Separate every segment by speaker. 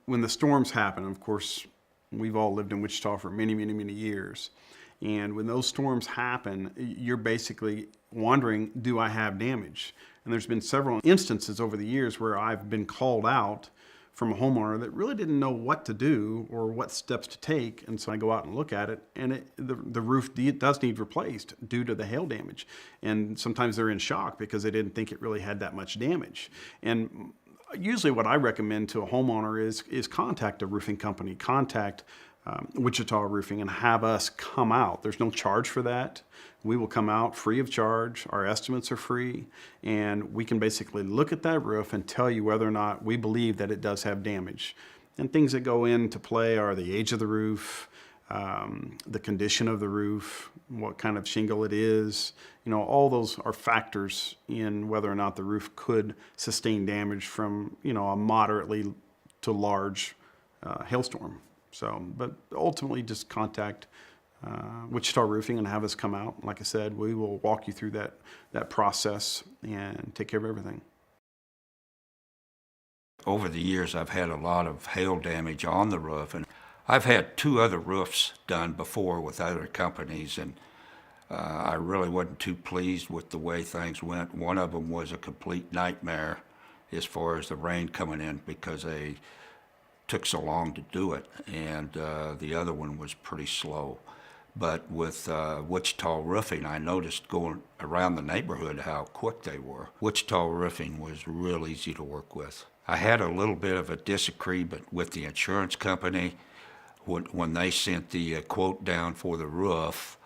Speaker 1: when the storms happen, of course, we've all lived in Wichita for many, many, many years. And when those storms happen, you're basically wondering, do I have damage? And there's been several instances over the years where I've been called out from a homeowner that really didn't know what to do or what steps to take. And so I go out and look at it, and the roof does need replaced due to the hail damage. And sometimes they're in shock because they didn't think it really had that much damage. And usually what I recommend to a homeowner is contact a roofing company, contact Wichita Roofing, and have us come out. There's no charge for that. We will come out free of charge. Our estimates are free, and we can basically look at that roof and tell you whether or not we believe that it does have damage. And things that go into play are the age of the roof, the condition of the roof, what kind of shingle it is. You know, all those are factors in whether or not the roof could sustain damage from, you know, a moderately to large hailstorm. So, but ultimately just contact Wichita Roofing and have us come out. Like I said, we will walk you through that process and take care of everything.
Speaker 2: Over the years, I've had a lot of hail damage on the roof, and I've had 2 other roofs done before with other companies, and I really wasn't too pleased with the way things went. One of them was a complete nightmare as far as the rain coming in because they took so long to do it, and the other one was pretty slow. But with Wichita Roofing, I noticed going around the neighborhood how quick they were. Wichita Roofing was real easy to work with. I had a little bit of a disagreement with the insurance company when they sent the quote down for the roof.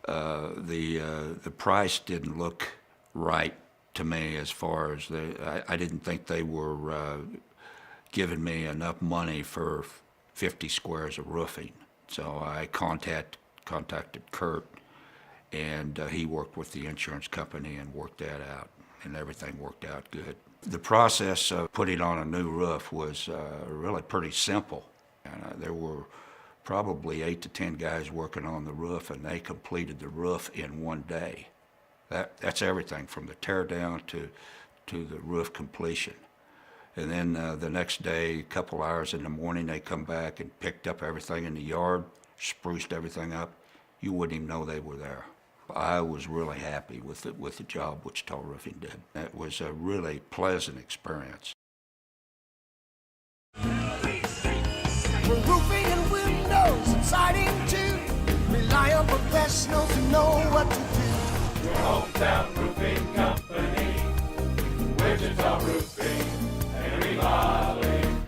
Speaker 2: The price didn't look right to me as far as I didn't think they were giving me enough money for 50 squares of roofing. So I contacted Kurt, and he worked with the insurance company and worked that out, and everything worked out good. The process of putting on a new roof was really pretty simple. And, there were probably 8 to 10 guys working on the roof, and they completed the roof in one day. That's everything from the tear down to the roof completion. And then the next day, a couple hours in the morning, they come back and picked up everything in the yard, spruced everything up. You wouldn't even know they were there. I was really happy with the job Wichita Roofing did. It was a really pleasant experience.
Speaker 3: For roofing and windows and siding too, rely on professionals who know what to do.
Speaker 4: Your hometown roofing company, Wichita Roofing and Remodeling.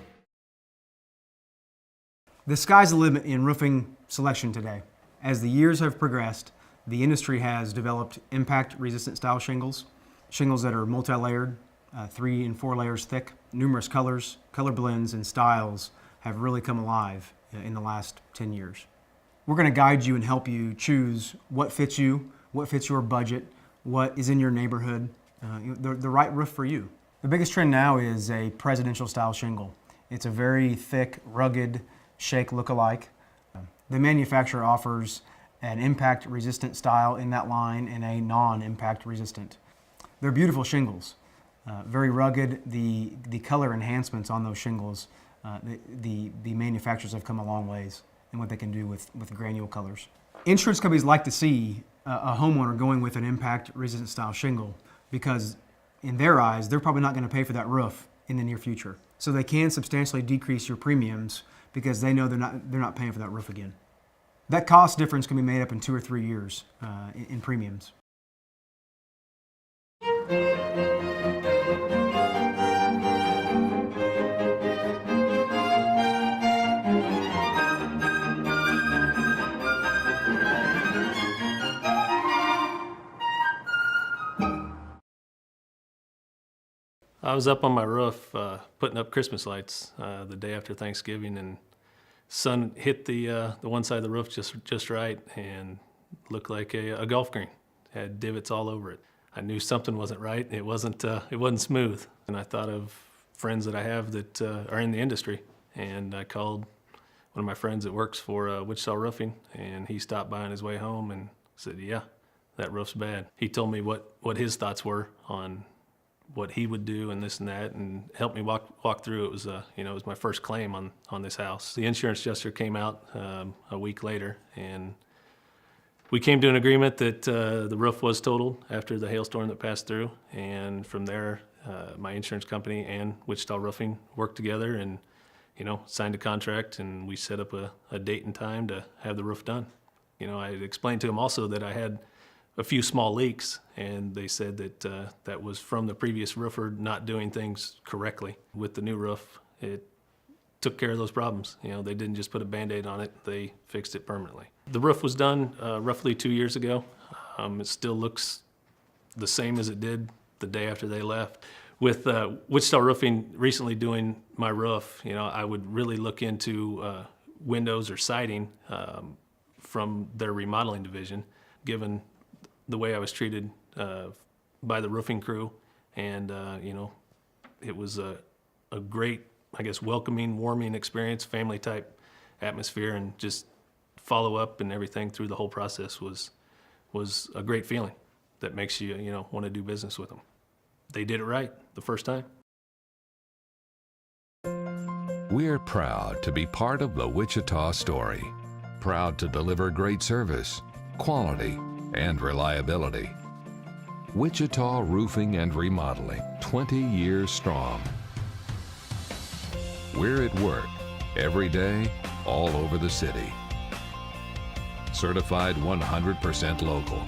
Speaker 5: The sky's the limit in roofing selection today. As the years have progressed, the industry has developed impact-resistant style shingles that are multi-layered, 3 and 4 layers thick. Numerous colors, color blends, and styles have really come alive in the last 10 years. We're going to guide you and help you choose what fits you, what fits your budget, what is in your neighborhood, the right roof for you. The biggest trend now is a presidential style shingle. It's a very thick, rugged, shake look-alike. The manufacturer offers an impact-resistant style in that line and a non-impact resistant. They're beautiful shingles, very rugged. The color enhancements on those shingles, the manufacturers have come a long ways in what they can do with granule colors. Insurance companies like to see a homeowner going with an impact-resistant style shingle because in their eyes, they're probably not going to pay for that roof in the near future. So they can substantially decrease your premiums because they know they're not paying for that roof again. That cost difference can be made up in 2 or 3 years in premiums.
Speaker 6: I was up on my roof putting up Christmas lights the day after Thanksgiving, and sun hit the one side of the roof just right and looked like a golf green. Had divots all over it. I knew something wasn't right. It wasn't smooth. And I thought of friends that I have that are in the industry, and I called one of my friends that works for Wichita Roofing, and he stopped by on his way home and said, "Yeah, that roof's bad." He told me what his thoughts were on what he would do and this and that, and helped me walk through. It was it was my first claim on this house. The insurance adjuster came out a week later, and we came to an agreement that the roof was totaled after the hailstorm that passed through, and from there, my insurance company and Wichita Roofing worked together and, signed a contract, and we set up a date and time to have the roof done. I had explained to them also that I had a few small leaks, and they said that that was from the previous roofer not doing things correctly. With the new roof, it took care of those problems. They didn't just put a Band-Aid on it, they fixed it permanently. The roof was done roughly 2 years ago. It still looks the same as it did the day after they left. With Wichita Roofing recently doing my roof, I would really look into windows or siding from their remodeling division, given the way I was treated by the roofing crew. And, it was a great, welcoming, warming experience, family type atmosphere, and just follow up and everything through the whole process was a great feeling that makes you, want to do business with them. They did it right the first time.
Speaker 7: We're proud to be part of the Wichita story. Proud to deliver great service, quality, and reliability. Wichita Roofing and Remodeling, 20 years strong. We're at work every day, all over the city. Certified 100% local.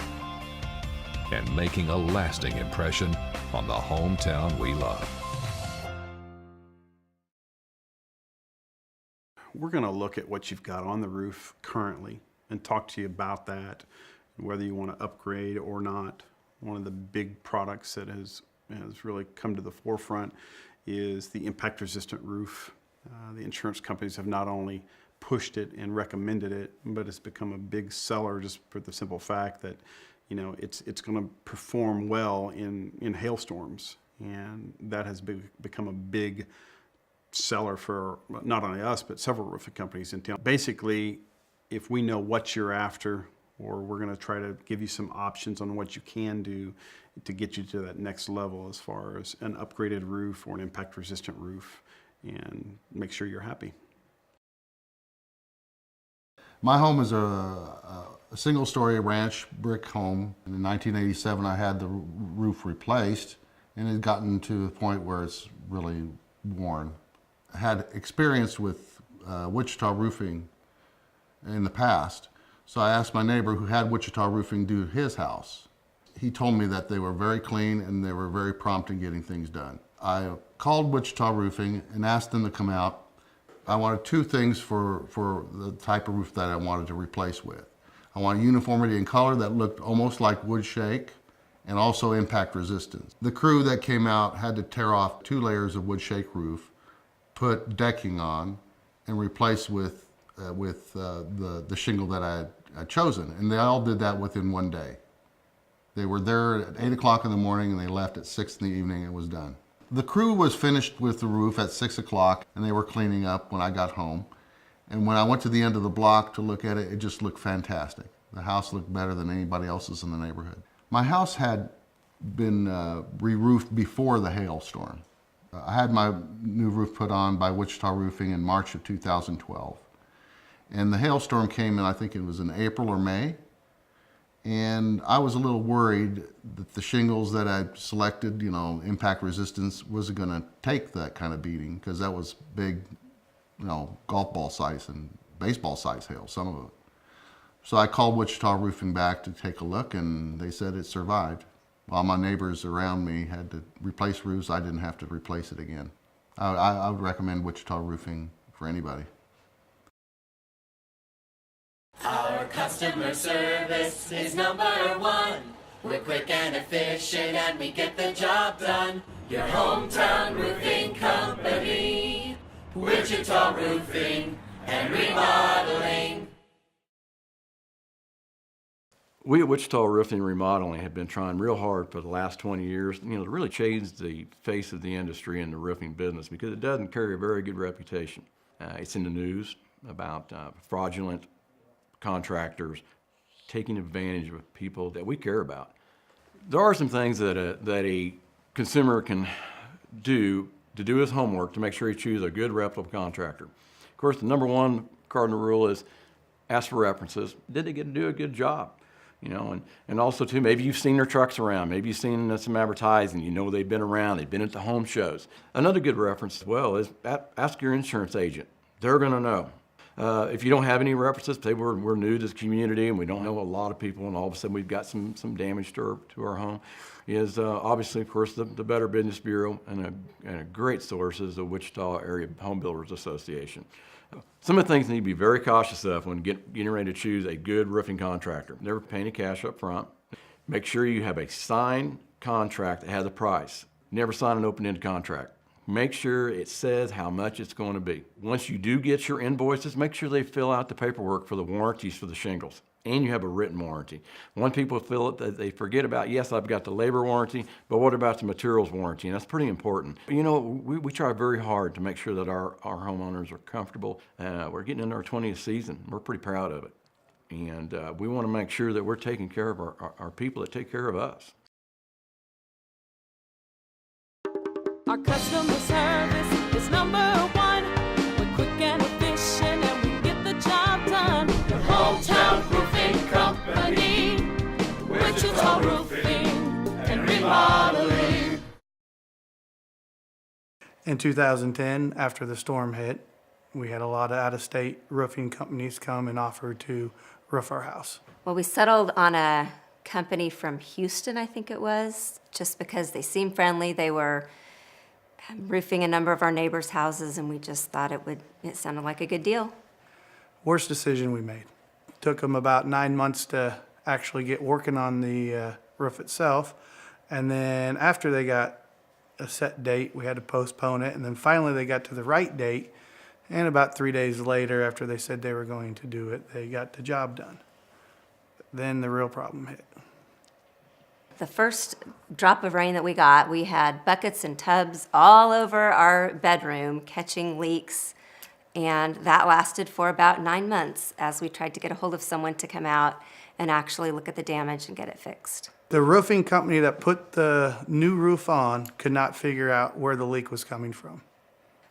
Speaker 7: And making a lasting impression on the hometown we love.
Speaker 1: We're going to look at what you've got on the roof currently and talk to you about that, whether you want to upgrade or not. One of the big products that has really come to the forefront is the impact resistant roof. The insurance companies have not only pushed it and recommended it, but it's become a big seller just for the simple fact that it's going to perform well in hailstorms, and that has become a big seller for not only us but several roofing companies in town. Basically, if we know what you're after, or we're going to try to give you some options on what you can do to get you to that next level as far as an upgraded roof or an impact resistant roof, and make sure you're happy.
Speaker 8: My home is a single-story ranch brick home. In 1987, I had the roof replaced, and it had gotten to the point where it's really worn. I had experience with Wichita Roofing in the past, so I asked my neighbor who had Wichita Roofing do his house. He told me that they were very clean and they were very prompt in getting things done. I called Wichita Roofing and asked them to come out. I wanted two things for the type of roof that I wanted to replace with. I wanted uniformity in color that looked almost like wood shake, and also impact resistance. The crew that came out had to tear off 2 layers of wood shake roof, put decking on, and replace with the shingle that I had chosen. And they all did that within 1 day. They were there at 8 o'clock in the morning and they left at 6 in the evening and it was done. The crew was finished with the roof at 6 o'clock and they were cleaning up when I got home. And when I went to the end of the block to look at it, it just looked fantastic. The house looked better than anybody else's in the neighborhood. My house had been re-roofed before the hailstorm. I had my new roof put on by Wichita Roofing in March of 2012. And the hailstorm came in, I think it was in April or May. And I was a little worried that the shingles that I selected, impact resistance, wasn't going to take that kind of beating, because that was big, golf ball size and baseball size hail, some of it. So I called Wichita Roofing back to take a look, and they said it survived. While my neighbors around me had to replace roofs, I didn't have to replace it again. I would recommend Wichita Roofing for anybody.
Speaker 9: Our customer service is #1. We're quick and efficient and we get the job done. Your hometown roofing company, Wichita Roofing and Remodeling.
Speaker 10: We at Wichita Roofing Remodeling have been trying real hard for the last 20 years, to really change the face of the industry and the roofing business, because it doesn't carry a very good reputation. It's in the news about fraudulent contractors taking advantage of people that we care about. There are some things that a consumer can do to do his homework to make sure he chooses a good reputable contractor. Of course, the number one cardinal rule is ask for references. Did they get to do a good job? You know, and also too, maybe you've seen their trucks around, maybe you've seen some advertising, you know they've been around, they've been at the home shows. Another good reference as well is ask your insurance agent. They're gonna know. If you don't have any references, say we're new to this community and we don't know a lot of people, and all of a sudden we've got some damage to our home, is obviously, of course, the Better Business Bureau, and a great source is the Wichita Area Home Builders Association. Some of the things you need to be very cautious of when getting ready to choose a good roofing contractor. Never pay any cash up front. Make sure you have a signed contract that has a price. Never sign an open-ended contract. Make sure it says how much it's going to be. Once you do get your invoices, make sure they fill out the paperwork for the warranties for the shingles, and you have a written warranty. When people fill it, they forget about, yes, I've got the labor warranty, but what about the materials warranty? And that's pretty important. You know, we try very hard to make sure that our homeowners are comfortable. We're getting into our 20th season. We're pretty proud of it. And we want to make sure that we're taking care of our people that take care of us.
Speaker 9: Our customer service is number one. We're quick and efficient and we get the job done. Your hometown roofing company, Wichita Roofing and Remodeling.
Speaker 11: In 2010, after the storm hit, we had a lot of out-of-state roofing companies come and offer to roof our house.
Speaker 12: Well, we settled on a company from Houston, I think it was, just because they seemed friendly. They were roofing a number of our neighbors' houses, and we just thought it sounded like a good deal.
Speaker 11: Worst decision we made. Took them about 9 months to actually get working on the roof itself. And then after they got a set date, we had to postpone it. And then finally they got to the right date. And about 3 days later, after they said they were going to do it, they got the job done. Then the real problem hit.
Speaker 12: The first drop of rain that we got, we had buckets and tubs all over our bedroom catching leaks, and that lasted for about 9 months as we tried to get a hold of someone to come out and actually look at the damage and get it fixed.
Speaker 11: The roofing company that put the new roof on could not figure out where the leak was coming from.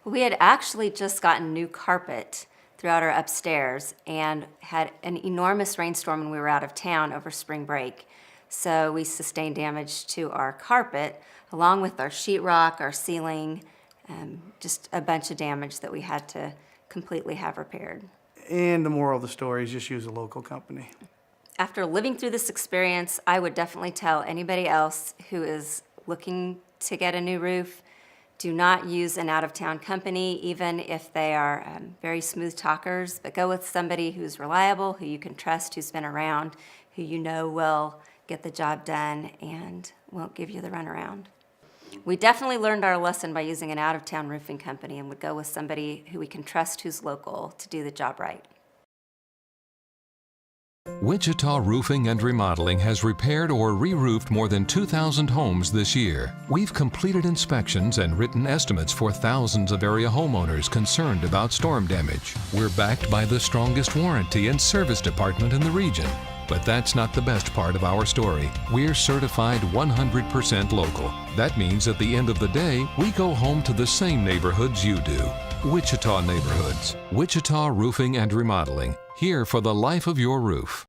Speaker 12: We had actually just gotten new carpet throughout our upstairs and had an enormous rainstorm when we were out of town over spring break. So we sustained damage to our carpet, along with our sheetrock, our ceiling, just a bunch of damage that we had to completely have repaired.
Speaker 11: And the moral of the story is just use a local company.
Speaker 12: After living through this experience, I would definitely tell anybody else who is looking to get a new roof, do not use an out-of-town company, even if they are very smooth talkers, but go with somebody who's reliable, who you can trust, who's been around, who you know will get the job done and won't give you the runaround. We definitely learned our lesson by using an out-of-town roofing company and would go with somebody who we can trust who's local to do the job right.
Speaker 7: Wichita Roofing and Remodeling has repaired or re-roofed more than 2,000 homes this year. We've completed inspections and written estimates for thousands of area homeowners concerned about storm damage. We're backed by the strongest warranty and service department in the region. But that's not the best part of our story. We're certified 100% local. That means at the end of the day, we go home to the same neighborhoods you do. Wichita neighborhoods. Wichita Roofing and Remodeling. Here for the life of your roof.